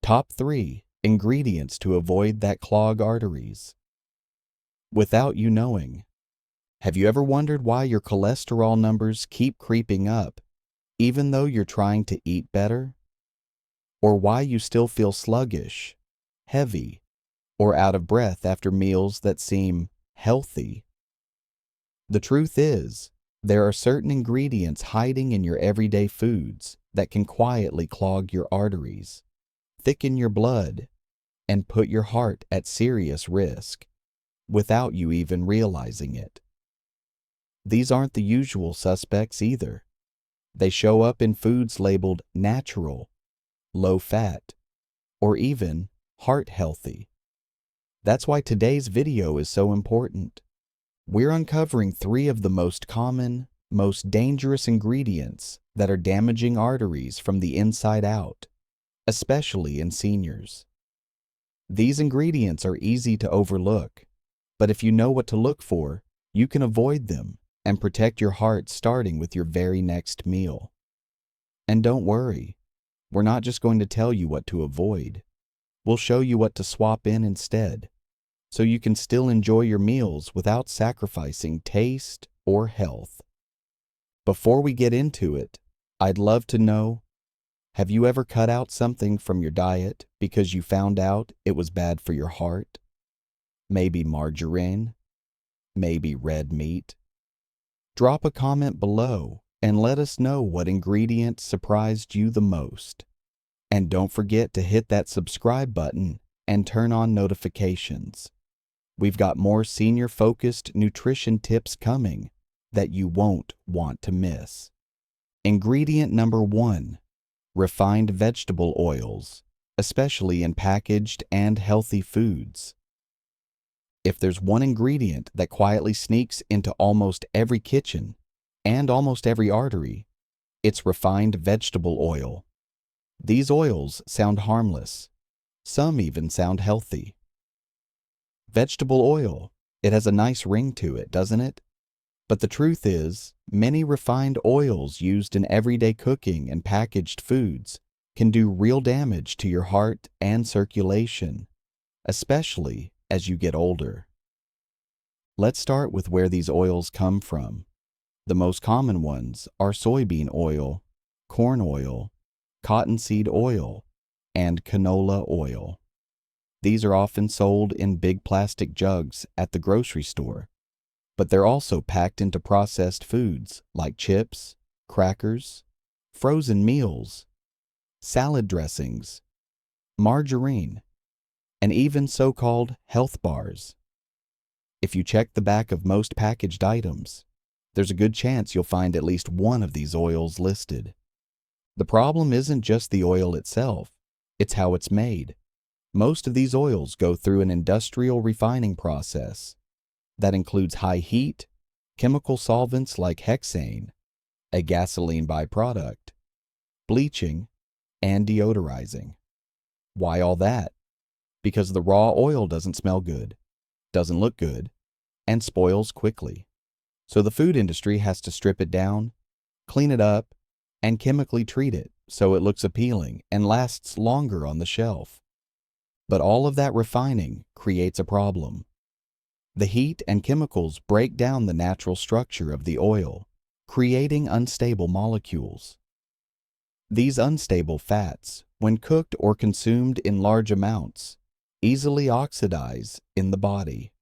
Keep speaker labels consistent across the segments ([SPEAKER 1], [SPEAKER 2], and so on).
[SPEAKER 1] Top 3 ingredients to avoid that clog arteries. Without you knowing, have you ever wondered why your cholesterol numbers keep creeping up, even though you're trying to eat better? Or why you still feel sluggish, heavy, or out of breath after meals that seem healthy? The truth is, there are certain ingredients hiding in your everyday foods that can quietly clog your arteries, thicken your blood, and put your heart at serious risk, without you even realizing it. These aren't the usual suspects either. They show up in foods labeled natural, low fat, or even heart healthy. That's why today's video is so important. We're uncovering 3 of the most common, most dangerous ingredients that are damaging arteries from the inside out, especially in seniors. These ingredients are easy to overlook, but if you know what to look for, you can avoid them and protect your heart starting with your very next meal. And don't worry, we're not just going to tell you what to avoid. We'll show you what to swap in instead, so you can still enjoy your meals without sacrificing taste or health. Before we get into it, I'd love to know, have you ever cut out something from your diet because you found out it was bad for your heart? Maybe margarine? Maybe red meat? Drop a comment below and let us know what ingredient surprised you the most. And don't forget to hit that subscribe button and turn on notifications. We've got more senior-focused nutrition tips coming that you won't want to miss. Ingredient number 1, refined vegetable oils, especially in packaged and healthy foods. If there's one ingredient that quietly sneaks into almost every kitchen and almost every artery, it's refined vegetable oil. These oils sound harmless. Some even sound healthy. Vegetable oil, it has a nice ring to it, doesn't it? But the truth is, many refined oils used in everyday cooking and packaged foods can do real damage to your heart and circulation, especially as you get older. Let's start with where these oils come from. The most common ones are soybean oil, corn oil, cottonseed oil, and canola oil. These are often sold in big plastic jugs at the grocery store, but they're also packed into processed foods like chips, crackers, frozen meals, salad dressings, margarine, and even so-called health bars. If you check the back of most packaged items, there's a good chance you'll find at least one of these oils listed. The problem isn't just the oil itself, it's how it's made. Most of these oils go through an industrial refining process that includes high heat, chemical solvents like hexane, a gasoline byproduct, bleaching, and deodorizing. Why all that? Because the raw oil doesn't smell good, doesn't look good, and spoils quickly. So the food industry has to strip it down, clean it up, and chemically treat it so it looks appealing and lasts longer on the shelf. But all of that refining creates a problem. The heat and chemicals break down the natural structure of the oil, creating unstable molecules. These unstable fats, when cooked or consumed in large amounts, easily oxidize in the body.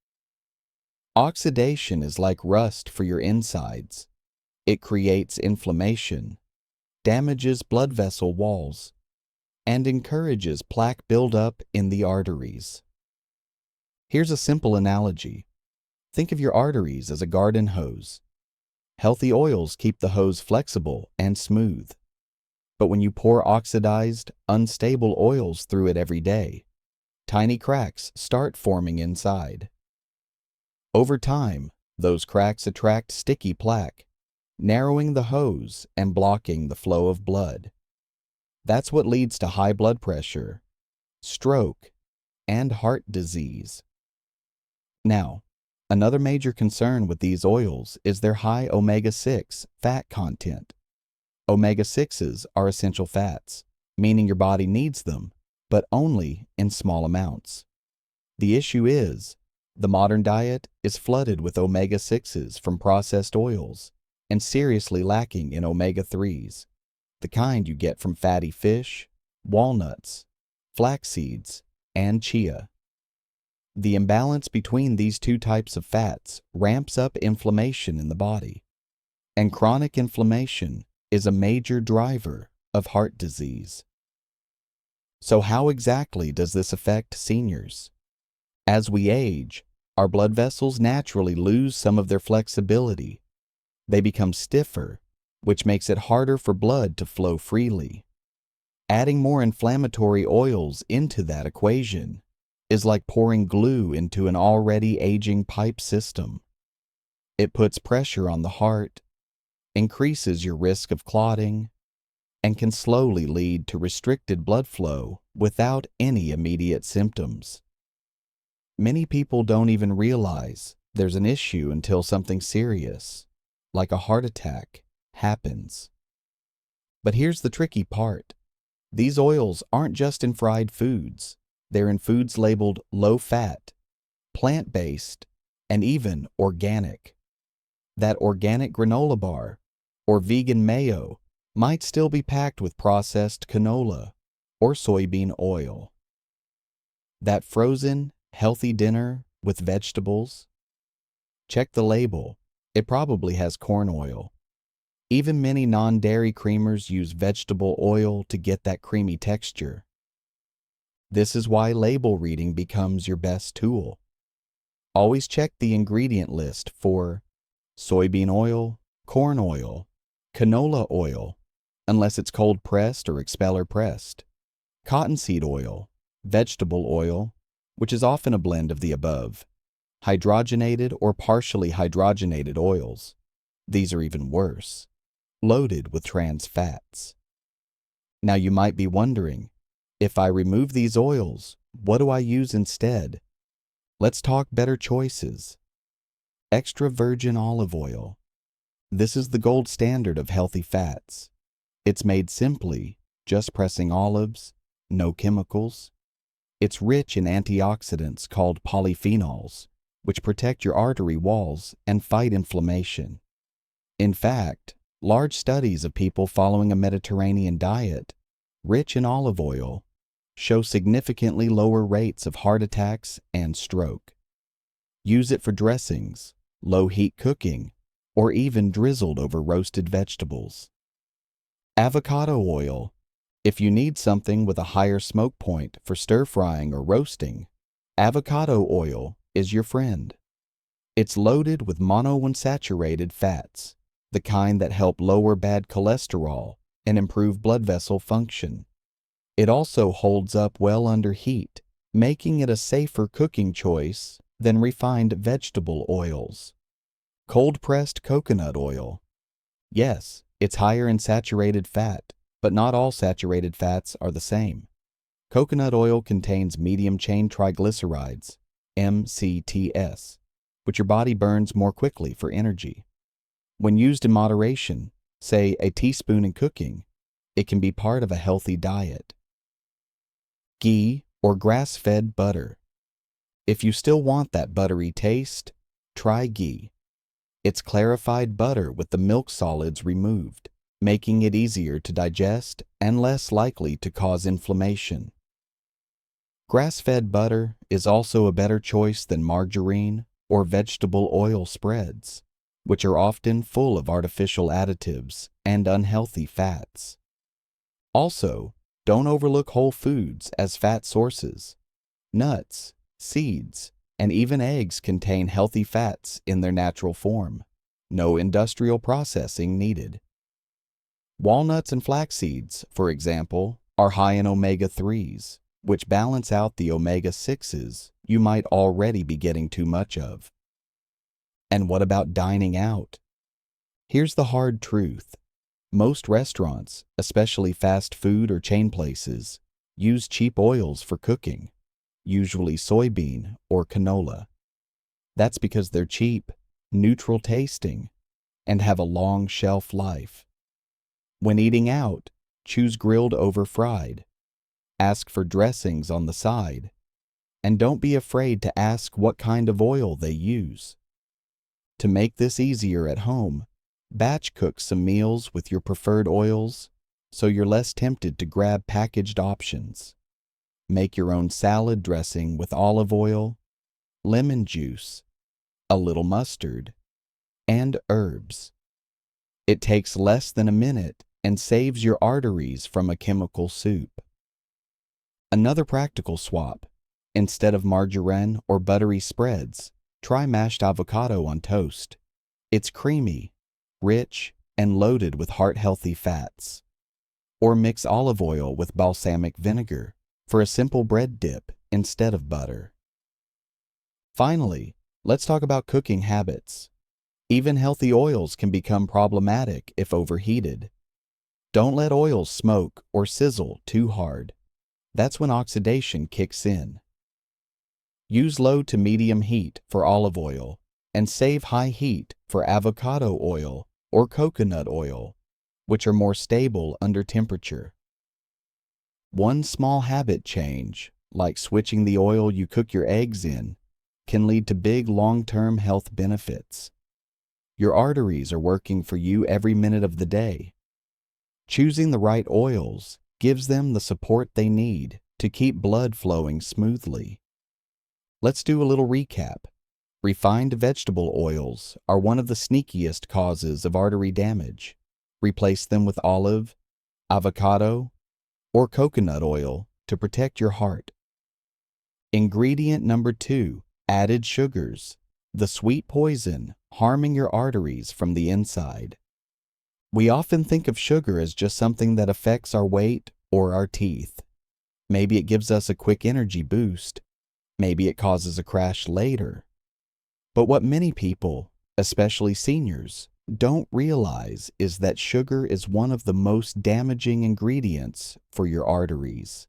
[SPEAKER 1] Oxidation is like rust for your insides. It creates inflammation, damages blood vessel walls, and encourages plaque buildup in the arteries. Here's a simple analogy. Think of your arteries as a garden hose. Healthy oils keep the hose flexible and smooth. But when you pour oxidized, unstable oils through it every day, tiny cracks start forming inside. Over time, those cracks attract sticky plaque, narrowing the hose and blocking the flow of blood. That's what leads to high blood pressure, stroke, and heart disease. Now, another major concern with these oils is their high omega-6 fat content. Omega-6s are essential fats, meaning your body needs them, but only in small amounts. The issue is, the modern diet is flooded with omega-6s from processed oils and seriously lacking in omega-3s, the kind you get from fatty fish, walnuts, flax seeds, and chia. The imbalance between these two types of fats ramps up inflammation in the body, and chronic inflammation is a major driver of heart disease. So how exactly does this affect seniors? As we age, our blood vessels naturally lose some of their flexibility. They become stiffer, which makes it harder for blood to flow freely. Adding more inflammatory oils into that equation is like pouring glue into an already aging pipe system. It puts pressure on the heart, increases your risk of clotting, and can slowly lead to restricted blood flow without any immediate symptoms. Many people don't even realize there's an issue until something serious, like a heart attack, happens. But here's the tricky part. These oils aren't just in fried foods. They're in foods labeled low-fat, plant-based, and even organic. That organic granola bar or vegan mayo might still be packed with processed canola or soybean oil. That frozen, healthy dinner with vegetables? Check the label. It probably has corn oil. Even many non-dairy creamers use vegetable oil to get that creamy texture. This is why label reading becomes your best tool. Always check the ingredient list for soybean oil, corn oil, canola oil, unless it's cold-pressed or expeller-pressed, cottonseed oil, vegetable oil, which is often a blend of the above, hydrogenated or partially hydrogenated oils. These are even worse, loaded with trans fats. Now you might be wondering, if I remove these oils, what do I use instead? Let's talk better choices. Extra virgin olive oil. This is the gold standard of healthy fats. It's made simply, just pressing olives, no chemicals. It's rich in antioxidants called polyphenols, which protect your artery walls and fight inflammation. In fact, large studies of people following a Mediterranean diet, rich in olive oil, show significantly lower rates of heart attacks and stroke. Use it for dressings, low-heat cooking, or even drizzled over roasted vegetables. Avocado oil. If you need something with a higher smoke point for stir-frying or roasting, avocado oil is your friend. It's loaded with monounsaturated fats, the kind that help lower bad cholesterol and improve blood vessel function. It also holds up well under heat, making it a safer cooking choice than refined vegetable oils. Cold-pressed coconut oil. Yes, it's higher in saturated fat, but not all saturated fats are the same. Coconut oil contains medium-chain triglycerides, MCTs, which your body burns more quickly for energy. When used in moderation, say a teaspoon in cooking, it can be part of a healthy diet. Ghee or grass-fed butter. If you still want that buttery taste, try ghee. It's clarified butter with the milk solids removed, making it easier to digest and less likely to cause inflammation. Grass-fed butter is also a better choice than margarine or vegetable oil spreads, which are often full of artificial additives and unhealthy fats. Also, don't overlook whole foods as fat sources. Nuts, seeds, and even eggs contain healthy fats in their natural form. No industrial processing needed. Walnuts and flax seeds, for example, are high in omega-3s, which balance out the omega-6s you might already be getting too much of. And what about dining out? Here's the hard truth. Most restaurants, especially fast food or chain places, use cheap oils for cooking, usually soybean or canola. That's because they're cheap, neutral tasting, and have a long shelf life. When eating out, choose grilled over fried. Ask for dressings on the side. And don't be afraid to ask what kind of oil they use. To make this easier at home, batch cook some meals with your preferred oils so you're less tempted to grab packaged options. Make your own salad dressing with olive oil, lemon juice, a little mustard, and herbs. It takes less than a minute and saves your arteries from a chemical soup. Another practical swap: instead of margarine or buttery spreads, try mashed avocado on toast. It's creamy, rich, and loaded with heart-healthy fats. Or mix olive oil with balsamic vinegar for a simple bread dip instead of butter. Finally, let's talk about cooking habits. Even healthy oils can become problematic if overheated. Don't let oils smoke or sizzle too hard. That's when oxidation kicks in. Use low to medium heat for olive oil and save high heat for avocado oil or coconut oil, which are more stable under temperature. One small habit change, like switching the oil you cook your eggs in, can lead to big long-term health benefits. Your arteries are working for you every minute of the day. Choosing the right oils gives them the support they need to keep blood flowing smoothly. Let's do a little recap. Refined vegetable oils are one of the sneakiest causes of artery damage. Replace them with olive, avocado, or coconut oil to protect your heart. Ingredient number 2, added sugars, the sweet poison harming your arteries from the inside. We often think of sugar as just something that affects our weight or our teeth. Maybe it gives us a quick energy boost. Maybe it causes a crash later. But what many people, especially seniors, don't realize is that sugar is one of the most damaging ingredients for your arteries.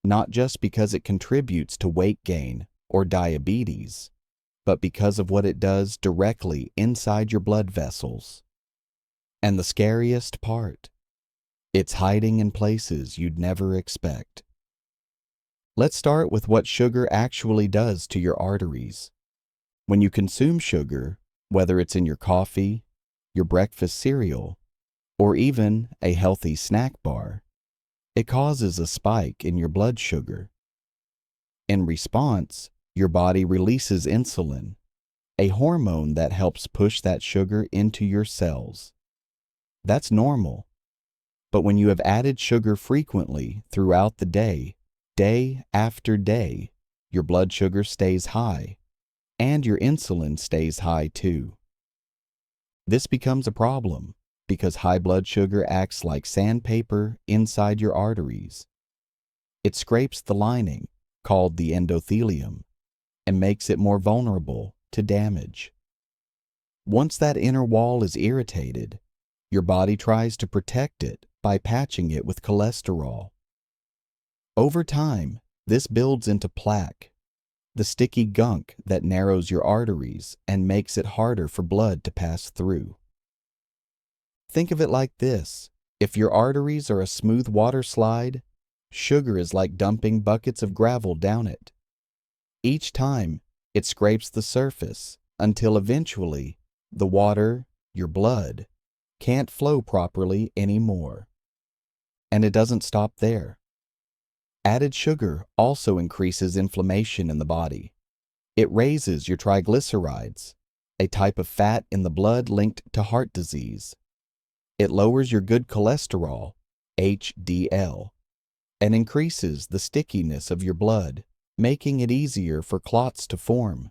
[SPEAKER 1] Not just because it contributes to weight gain or diabetes, but because of what it does directly inside your blood vessels. And the scariest part, it's hiding in places you'd never expect. Let's start with what sugar actually does to your arteries. When you consume sugar, whether it's in your coffee, your breakfast cereal, or even a healthy snack bar, it causes a spike in your blood sugar. In response, your body releases insulin, a hormone that helps push that sugar into your cells. That's normal. But when you have added sugar frequently throughout the day, day after day, your blood sugar stays high, and your insulin stays high too. This becomes a problem because high blood sugar acts like sandpaper inside your arteries. It scrapes the lining, called the endothelium, and makes it more vulnerable to damage. Once that inner wall is irritated, your body tries to protect it by patching it with cholesterol. Over time, this builds into plaque, the sticky gunk that narrows your arteries and makes it harder for blood to pass through. Think of it like this: if your arteries are a smooth water slide, sugar is like dumping buckets of gravel down it. Each time, it scrapes the surface until eventually the water, your blood, can't flow properly anymore. And it doesn't stop there. Added sugar also increases inflammation in the body. It raises your triglycerides, a type of fat in the blood linked to heart disease. It lowers your good cholesterol, HDL, and increases the stickiness of your blood, making it easier for clots to form.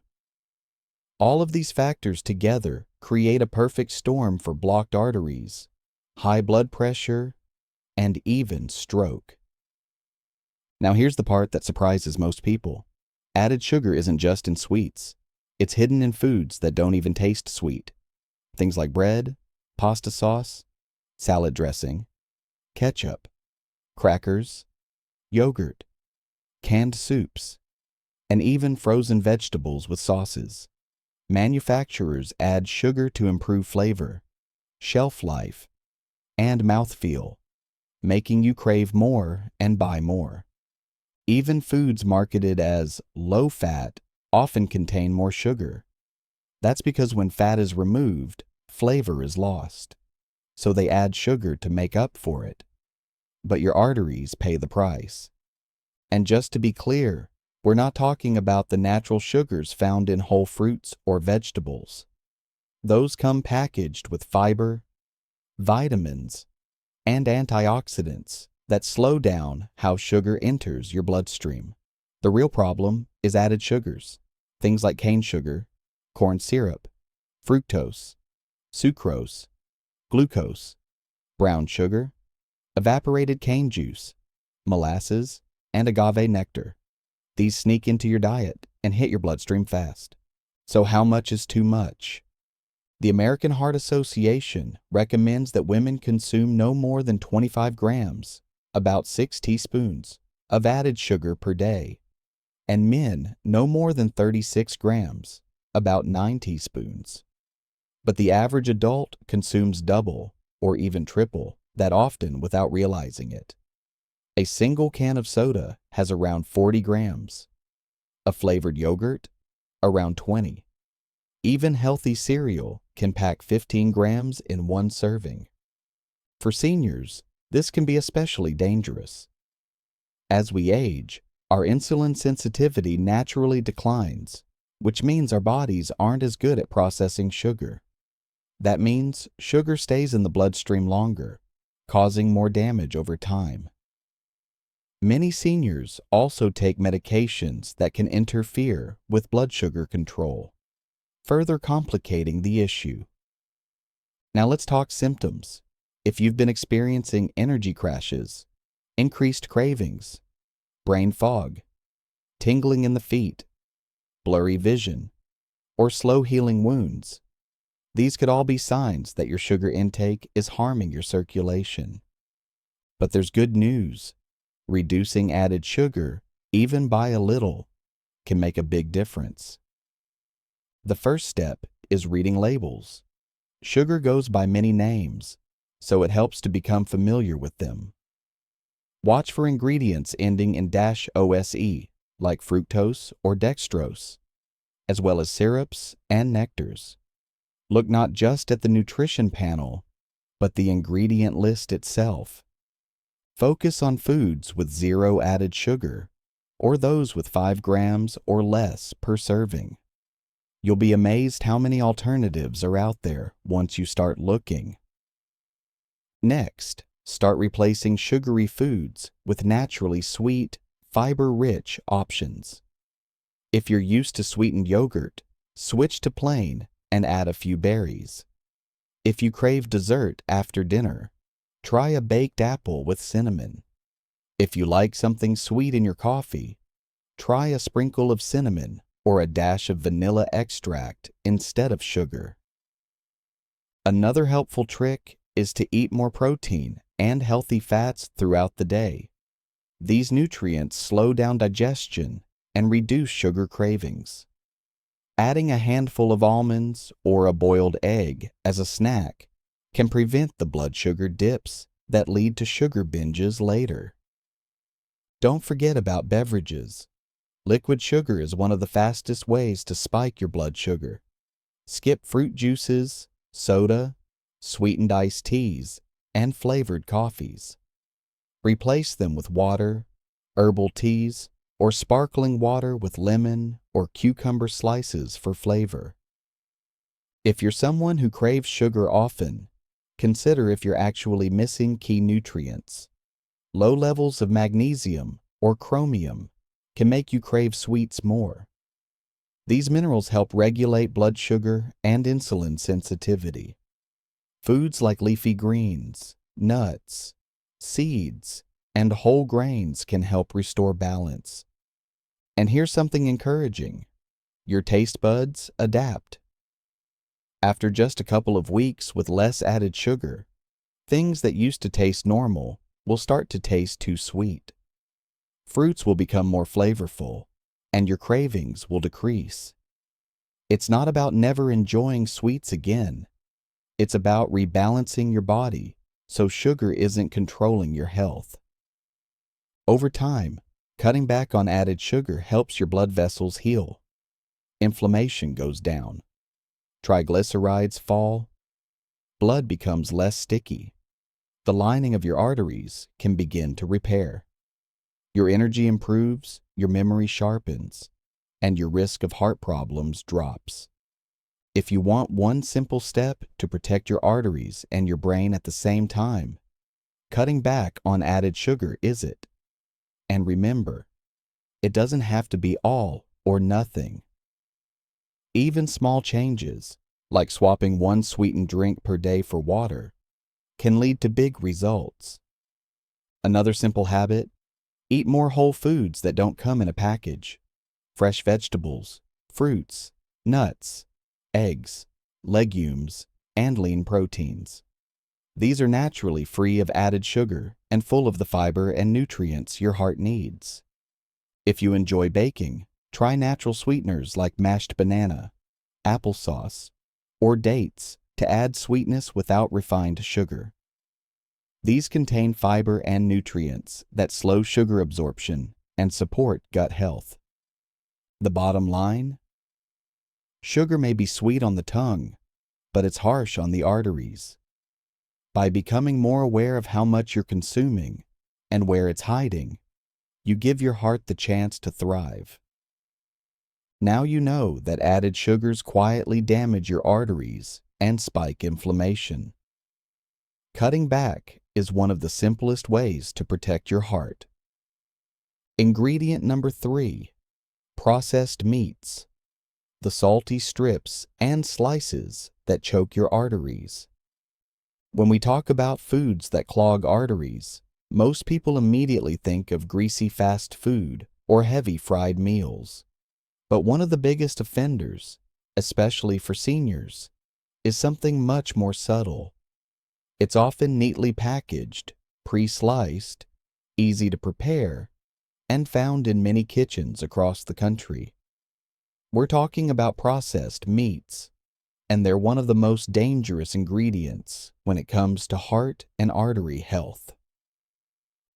[SPEAKER 1] All of these factors together create a perfect storm for blocked arteries, high blood pressure, and even stroke. Now here's the part that surprises most people. Added sugar isn't just in sweets. It's hidden in foods that don't even taste sweet. Things like bread, pasta sauce, salad dressing, ketchup, crackers, yogurt, canned soups, and even frozen vegetables with sauces. Manufacturers add sugar to improve flavor, shelf life, and mouthfeel, making you crave more and buy more. Even foods marketed as low fat often contain more sugar. That's because when fat is removed, flavor is lost. So they add sugar to make up for it. But your arteries pay the price. And just to be clear, we're not talking about the natural sugars found in whole fruits or vegetables. Those come packaged with fiber, vitamins, and antioxidants that slow down how sugar enters your bloodstream. The real problem is added sugars, things like cane sugar, corn syrup, fructose, sucrose, glucose, brown sugar, evaporated cane juice, molasses, and agave nectar. These sneak into your diet and hit your bloodstream fast. So how much is too much? The American Heart Association recommends that women consume no more than 25 grams, about 6 teaspoons, of added sugar per day, and men no more than 36 grams, about 9 teaspoons. But the average adult consumes double or even triple that often without realizing it. A single can of soda has around 40 grams. A flavored yogurt, around 20. Even healthy cereal can pack 15 grams in one serving. For seniors, this can be especially dangerous. As we age, our insulin sensitivity naturally declines, which means our bodies aren't as good at processing sugar. That means sugar stays in the bloodstream longer, causing more damage over time. Many seniors also take medications that can interfere with blood sugar control, further complicating the issue. Now let's talk symptoms. If you've been experiencing energy crashes, increased cravings, brain fog, tingling in the feet, blurry vision, or slow healing wounds, these could all be signs that your sugar intake is harming your circulation. But there's good news. Reducing added sugar, even by a little, can make a big difference. The first step is reading labels. Sugar goes by many names, so it helps to become familiar with them. Watch for ingredients ending in -ose, like fructose or dextrose, as well as syrups and nectars. Look not just at the nutrition panel, but the ingredient list itself. Focus on foods with 0 added sugar, or those with 5 grams or less per serving. You'll be amazed how many alternatives are out there once you start looking. Next, start replacing sugary foods with naturally sweet, fiber-rich options. If you're used to sweetened yogurt, switch to plain and add a few berries. If you crave dessert after dinner, try a baked apple with cinnamon. If you like something sweet in your coffee, try a sprinkle of cinnamon or a dash of vanilla extract instead of sugar. Another helpful trick is to eat more protein and healthy fats throughout the day. These nutrients slow down digestion and reduce sugar cravings. Adding a handful of almonds or a boiled egg as a snack can prevent the blood sugar dips that lead to sugar binges later. Don't forget about beverages. Liquid sugar is one of the fastest ways to spike your blood sugar. Skip fruit juices, soda, sweetened iced teas, and flavored coffees. Replace them with water, herbal teas, or sparkling water with lemon or cucumber slices for flavor. If you're someone who craves sugar often, consider if you're actually missing key nutrients. Low levels of magnesium or chromium can make you crave sweets more. These minerals help regulate blood sugar and insulin sensitivity. Foods like leafy greens, nuts, seeds, and whole grains can help restore balance. And here's something encouraging. Your taste buds adapt. After just a couple of weeks with less added sugar, things that used to taste normal will start to taste too sweet. Fruits will become more flavorful, and your cravings will decrease. It's not about never enjoying sweets again. It's about rebalancing your body so sugar isn't controlling your health. Over time, Cutting back on added sugar helps your blood vessels heal. Inflammation goes down. Triglycerides fall. Blood becomes less sticky. The lining of your arteries can begin to repair. Your energy improves, your memory sharpens, and your risk of heart problems drops. If you want one simple step to protect your arteries and your brain at the same time, cutting back on added sugar is it. And remember, it doesn't have to be all or nothing. Even small changes, like swapping one sweetened drink per day for water, can lead to big results. Another simple habit: eat more whole foods that don't come in a package. Fresh vegetables, fruits, nuts, eggs, legumes, and lean proteins. These are naturally free of added sugar and full of the fiber and nutrients your heart needs. If you enjoy baking, try natural sweeteners like mashed banana, applesauce, or dates to add sweetness without refined sugar. These contain fiber and nutrients that slow sugar absorption and support gut health. The bottom line? Sugar may be sweet on the tongue, but it's harsh on the arteries. By becoming more aware of how much you're consuming and where it's hiding, you give your heart the chance to thrive. Now you know that added sugars quietly damage your arteries and spike inflammation. Cutting back is one of the simplest ways to protect your heart. Ingredient number 3, processed meats, the salty strips and slices that choke your arteries. When we talk about foods that clog arteries, most people immediately think of greasy fast food or heavy fried meals. But one of the biggest offenders, especially for seniors, is something much more subtle. It's often neatly packaged, pre-sliced, easy to prepare, and found in many kitchens across the country. We're talking about processed meats, and they're one of the most dangerous ingredients when it comes to heart and artery health.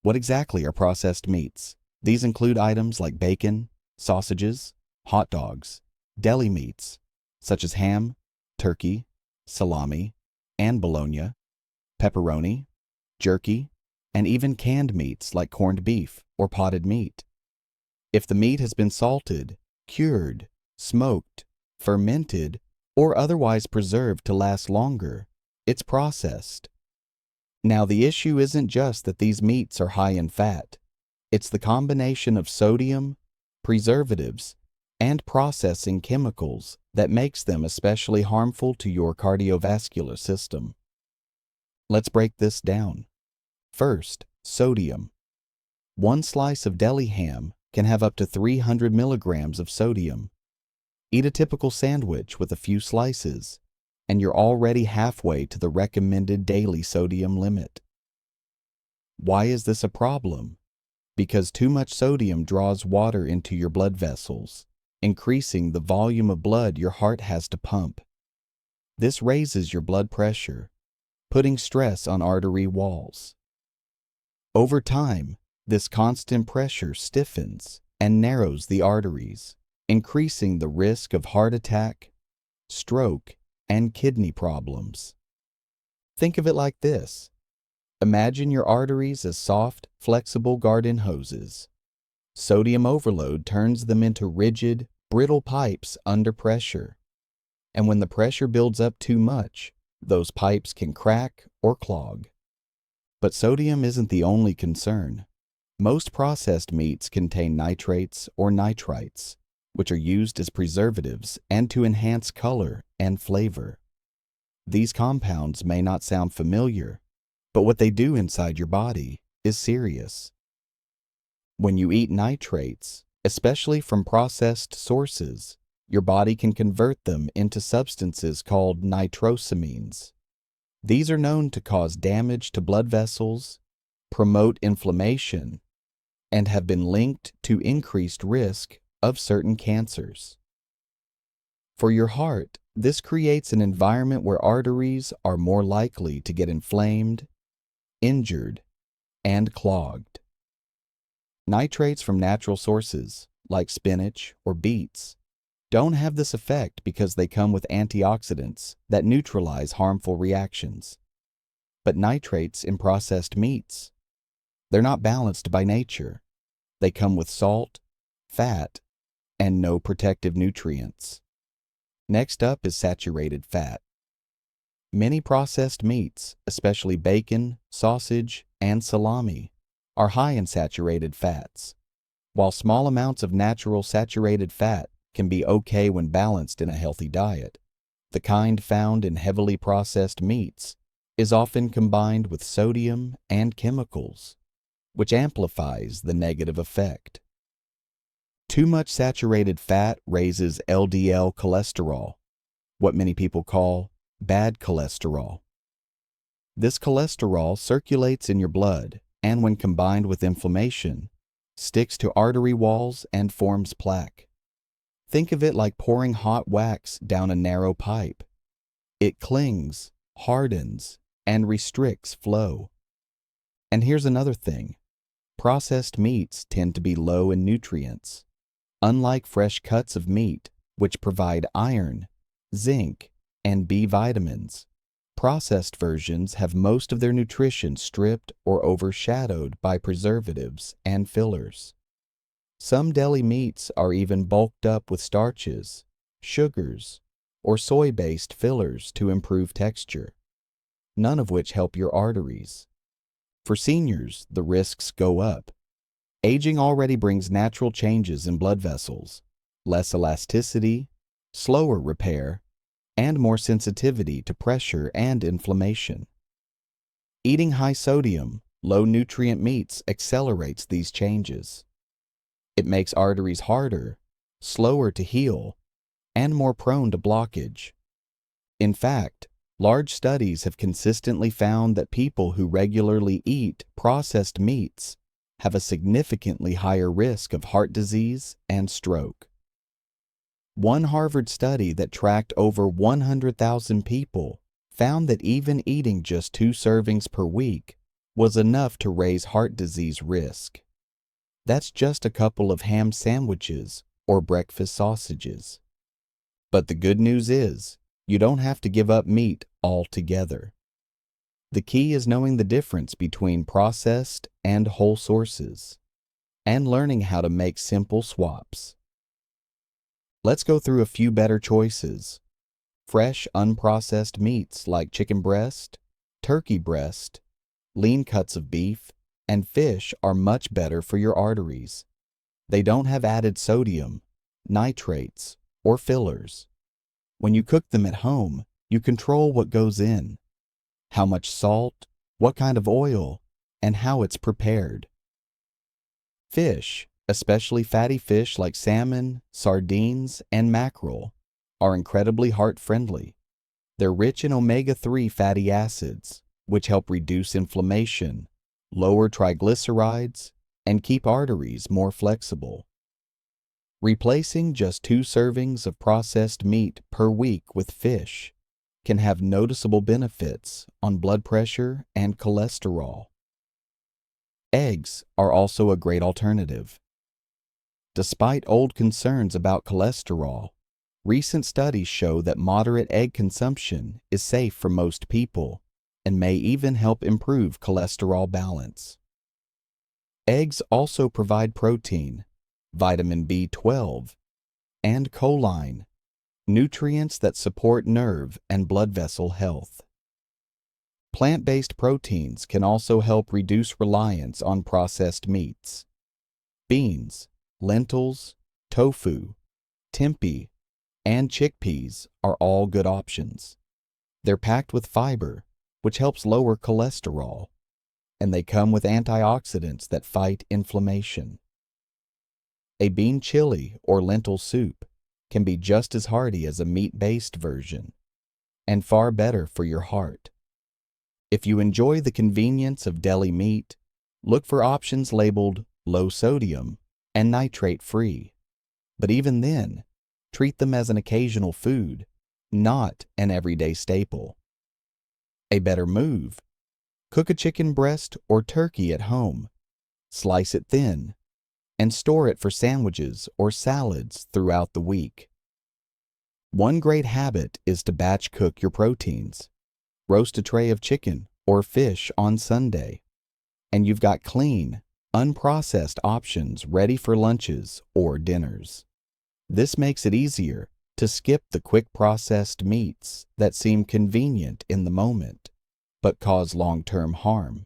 [SPEAKER 1] What exactly are processed meats? These include items like bacon, sausages, hot dogs, deli meats, such as ham, turkey, salami, and bologna, pepperoni, jerky, and even canned meats like corned beef or potted meat. If the meat has been salted, cured, smoked, fermented, or otherwise preserved to last longer, it's processed. Now, the issue isn't just that these meats are high in fat. It's the combination of sodium, preservatives, and processing chemicals that makes them especially harmful to your cardiovascular system. Let's break this down. First, sodium. One slice of deli ham can have up to 300 milligrams of sodium. Eat a typical sandwich with a few slices, and you're already halfway to the recommended daily sodium limit. Why is this a problem? Because too much sodium draws water into your blood vessels, increasing the volume of blood your heart has to pump. This raises your blood pressure, putting stress on artery walls. Over time, this constant pressure stiffens and narrows the arteries, increasing the risk of heart attack, stroke, and kidney problems. Think of it like this. Imagine your arteries as soft, flexible garden hoses. Sodium overload turns them into rigid, brittle pipes under pressure. And when the pressure builds up too much, those pipes can crack or clog. But sodium isn't the only concern. Most processed meats contain nitrates or nitrites, which are used as preservatives and to enhance color and flavor. These compounds may not sound familiar, but what they do inside your body is serious. When you eat nitrates, especially from processed sources, your body can convert them into substances called nitrosamines. These are known to cause damage to blood vessels, promote inflammation, and have been linked to increased risk of certain cancers. For your heart, this creates an environment where arteries are more likely to get inflamed, injured, and clogged. Nitrates from natural sources, like spinach or beets, don't have this effect because they come with antioxidants that neutralize harmful reactions. But nitrates in processed meats, they're not balanced by nature. They come with salt, fat, and no protective nutrients. Next up is saturated fat. Many processed meats, especially bacon, sausage, and salami, are high in saturated fats. While small amounts of natural saturated fat can be okay when balanced in a healthy diet, the kind found in heavily processed meats is often combined with sodium and chemicals, which amplifies the negative effect. Too much saturated fat raises LDL cholesterol, what many people call bad cholesterol. This cholesterol circulates in your blood and, when combined with inflammation, sticks to artery walls and forms plaque. Think of it like pouring hot wax down a narrow pipe. It clings, hardens, and restricts flow. And here's another thing. Processed meats tend to be low in nutrients. Unlike fresh cuts of meat, which provide iron, zinc, and B vitamins, processed versions have most of their nutrition stripped or overshadowed by preservatives and fillers. Some deli meats are even bulked up with starches, sugars, or soy-based fillers to improve texture, none of which help your arteries. For seniors, the risks go up. Aging already brings natural changes in blood vessels, less elasticity, slower repair, and more sensitivity to pressure and inflammation. Eating high sodium, low nutrient meats accelerates these changes. It makes arteries harder, slower to heal, and more prone to blockage. In fact, large studies have consistently found that people who regularly eat processed meats have a significantly higher risk of heart disease and stroke. One Harvard study that tracked over 100,000 people found that even eating just 2 servings per week was enough to raise heart disease risk. That's just a couple of ham sandwiches or breakfast sausages. But the good news is, you don't have to give up meat altogether. The key is knowing the difference between processed and whole sources, and learning how to make simple swaps. Let's go through a few better choices. Fresh, unprocessed meats like chicken breast, turkey breast, lean cuts of beef, and fish are much better for your arteries. They don't have added sodium, nitrates, or fillers. When you cook them at home, you control what goes in, how much salt, what kind of oil, and how it's prepared. Fish, especially fatty fish like salmon, sardines, and mackerel, are incredibly heart-friendly. They're rich in omega-3 fatty acids, which help reduce inflammation, lower triglycerides, and keep arteries more flexible. Replacing just 2 servings of processed meat per week with fish can have noticeable benefits on blood pressure and cholesterol. Eggs are also a great alternative. Despite old concerns about cholesterol, recent studies show that moderate egg consumption is safe for most people and may even help improve cholesterol balance. Eggs also provide protein, vitamin B12, and choline, nutrients that support nerve and blood vessel health. Plant-based proteins can also help reduce reliance on processed meats. Beans, lentils, tofu, tempeh, and chickpeas are all good options. They're packed with fiber, which helps lower cholesterol, and they come with antioxidants that fight inflammation. A bean chili or lentil soup can be just as hearty as a meat-based version, and far better for your heart. If you enjoy the convenience of deli meat, look for options labeled low sodium and nitrate-free. But even then, treat them as an occasional food, not an everyday staple. A better move: cook a chicken breast or turkey at home. Slice it thin, and store it for sandwiches or salads throughout the week. One great habit is to batch cook your proteins. Roast a tray of chicken or fish on Sunday, and you've got clean, unprocessed options ready for lunches or dinners. This makes it easier to skip the quick processed meats that seem convenient in the moment, but cause long-term harm.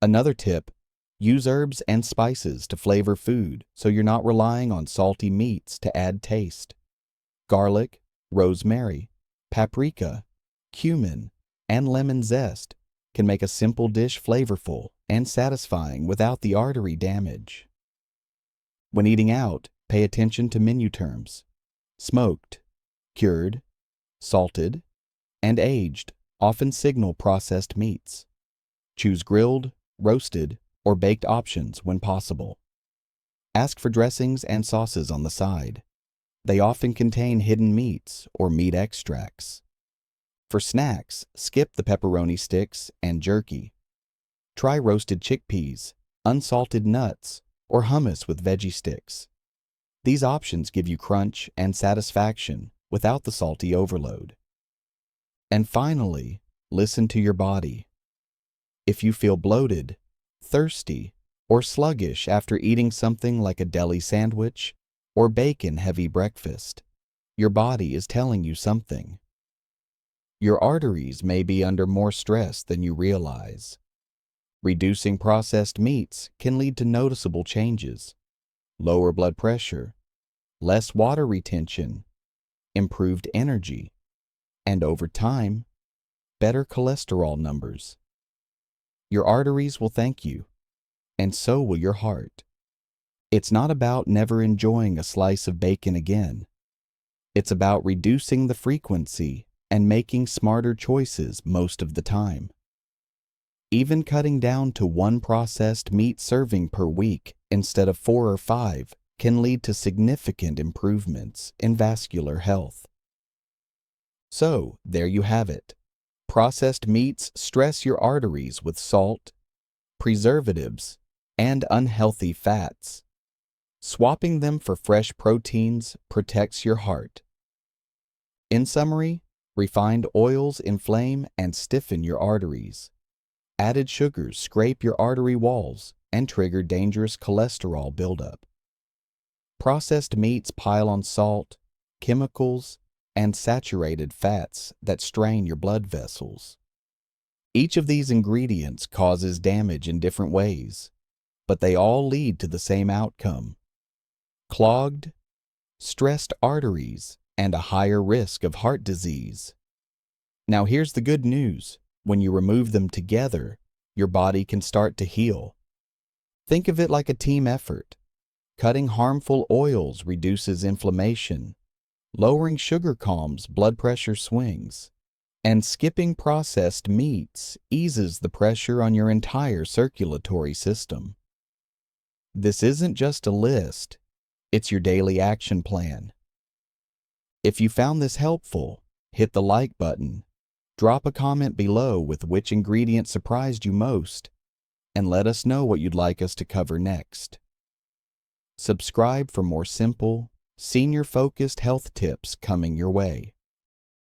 [SPEAKER 1] Another tip: use herbs and spices to flavor food so you're not relying on salty meats to add taste. Garlic, rosemary, paprika, cumin, and lemon zest can make a simple dish flavorful and satisfying without the artery damage. When eating out, pay attention to menu terms. Smoked, cured, salted, and aged often signal processed meats. Choose grilled, roasted, or baked options when possible. Ask for dressings and sauces on the side. They often contain hidden meats or meat extracts. For snacks, skip the pepperoni sticks and jerky. Try roasted chickpeas, unsalted nuts, or hummus with veggie sticks. These options give you crunch and satisfaction without the salty overload. And finally, listen to your body. If you feel bloated, thirsty, or sluggish after eating something like a deli sandwich or bacon-heavy breakfast, your body is telling you something. Your arteries may be under more stress than you realize. Reducing processed meats can lead to noticeable changes: lower blood pressure, less water retention, improved energy, and over time, better cholesterol numbers. Your arteries will thank you, and so will your heart. It's not about never enjoying a slice of bacon again. It's about reducing the frequency and making smarter choices most of the time. Even cutting down to 1 processed meat serving per week instead of 4 or 5 can lead to significant improvements in vascular health. So, there you have it. Processed meats stress your arteries with salt, preservatives, and unhealthy fats. Swapping them for fresh proteins protects your heart. In summary, refined oils inflame and stiffen your arteries. Added sugars scrape your artery walls and trigger dangerous cholesterol buildup. Processed meats pile on salt, chemicals, and saturated fats that strain your blood vessels. Each of these ingredients causes damage in different ways, but they all lead to the same outcome: clogged, stressed arteries, and a higher risk of heart disease. Now here's the good news: when you remove them together, your body can start to heal. Think of it like a team effort. Cutting harmful oils reduces inflammation, lowering sugar calms blood pressure swings, and skipping processed meats eases the pressure on your entire circulatory system. This isn't just a list, it's your daily action plan. If you found this helpful, hit the like button, drop a comment below with which ingredient surprised you most, and let us know what you'd like us to cover next. Subscribe for more simple, senior-focused health tips coming your way.